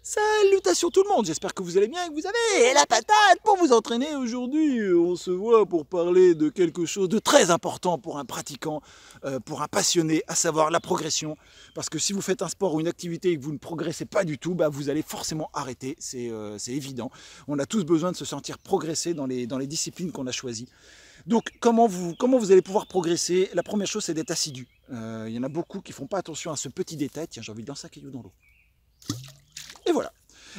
Salutations tout le monde, j'espère que vous allez bien et que vous avez la patate pour vous entraîner. Aujourd'hui, on se voit pour parler de quelque chose de très important pour un pratiquant, pour un passionné, à savoir la progression. Parce que si vous faites un sport ou une activité et que vous ne progressez pas du tout, vous allez forcément arrêter, c'est évident. On a tous besoin de se sentir progresser dans les disciplines qu'on a choisies. Donc comment vous allez pouvoir progresser? La première chose, c'est d'être assidu. Il y en a beaucoup qui ne font pas attention à ce petit détail. Tiens, j'ai envie de lancer un caillou dans l'eau. Et voilà.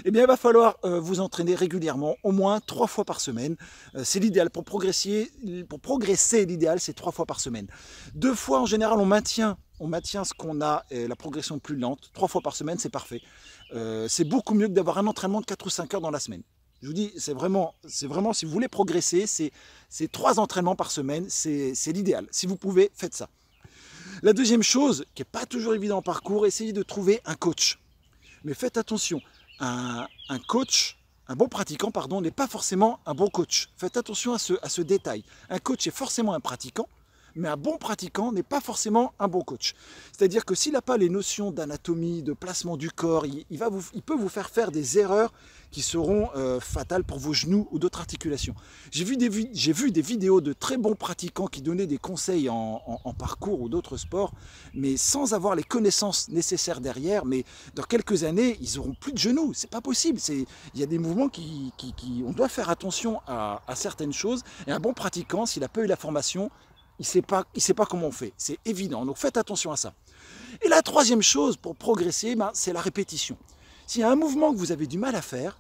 Eh bien, il va falloir vous entraîner régulièrement, au moins 3 fois par semaine. C'est l'idéal pour progresser. L'idéal, c'est 3 fois par semaine. 2 fois, en général, on maintient ce qu'on a, la progression plus lente. 3 fois par semaine, c'est parfait. C'est beaucoup mieux que d'avoir un entraînement de 4 ou 5 heures dans la semaine. Je vous dis, c'est vraiment, si vous voulez progresser, c'est 3 entraînements par semaine, c'est l'idéal. Si vous pouvez, faites ça. La deuxième chose, qui n'est pas toujours évident en parcours, essayez de trouver un coach. Mais faites attention, un bon pratiquant, pardon, n'est pas forcément un bon coach. Faites attention à ce détail. Un coach est forcément un pratiquant, mais un bon pratiquant n'est pas forcément un bon coach. C'est-à-dire que s'il n'a pas les notions d'anatomie, de placement du corps, il peut vous faire des erreurs qui seront fatales pour vos genoux ou d'autres articulations. J'ai vu des vidéos de très bons pratiquants qui donnaient des conseils en parcours ou d'autres sports, mais sans avoir les connaissances nécessaires derrière. Mais dans quelques années, ils n'auront plus de genoux. C'est pas possible. Il y a des mouvements on doit faire attention à certaines choses. Et un bon pratiquant, s'il n'a pas eu la formation, il ne sait pas comment on fait, c'est évident, donc faites attention à ça. Et la troisième chose pour progresser, c'est la répétition. S'il y a un mouvement que vous avez du mal à faire,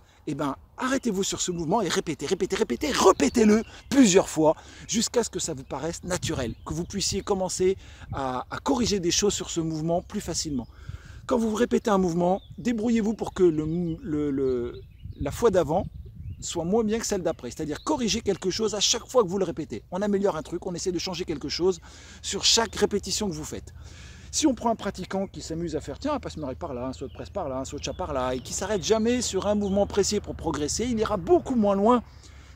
arrêtez-vous sur ce mouvement et répétez-le plusieurs fois jusqu'à ce que ça vous paraisse naturel, que vous puissiez commencer à corriger des choses sur ce mouvement plus facilement. Quand vous répétez un mouvement, débrouillez-vous pour que la fois d'avant soit moins bien que celle d'après, c'est-à-dire corriger quelque chose à chaque fois que vous le répétez. On améliore un truc, on essaie de changer quelque chose sur chaque répétition que vous faites. Si on prend un pratiquant qui s'amuse à faire tiens, un passe-muraille par là, un saut de presse par là, un saut de chat par là, et qui s'arrête jamais sur un mouvement précis pour progresser, il ira beaucoup moins loin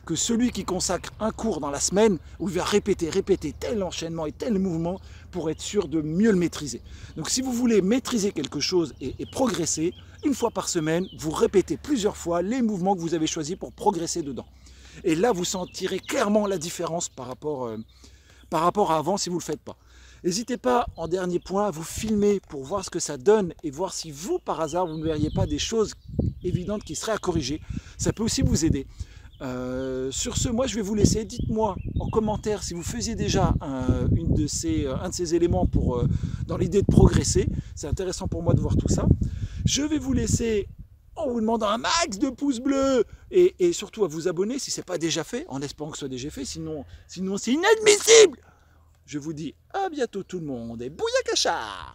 que celui qui consacre un cours dans la semaine où il va répéter tel enchaînement et tel mouvement pour être sûr de mieux le maîtriser. Donc si vous voulez maîtriser quelque chose et progresser, une fois par semaine, vous répétez plusieurs fois les mouvements que vous avez choisis pour progresser dedans. Et là, vous sentirez clairement la différence par rapport à avant si vous ne le faites pas. N'hésitez pas, en dernier point, à vous filmer pour voir ce que ça donne et voir si vous, par hasard, vous ne verriez pas des choses évidentes qui seraient à corriger. Ça peut aussi vous aider. Sur ce, moi je vais vous laisser. Dites-moi en commentaire si vous faisiez déjà un de ces éléments dans l'idée de progresser. C'est intéressant pour moi de voir tout ça. Je vais vous laisser en vous demandant un max de pouces bleus et surtout à vous abonner si ce n'est pas déjà fait, en espérant que ce soit déjà fait, sinon c'est inadmissible. Je vous dis à bientôt tout le monde et bouillakachar!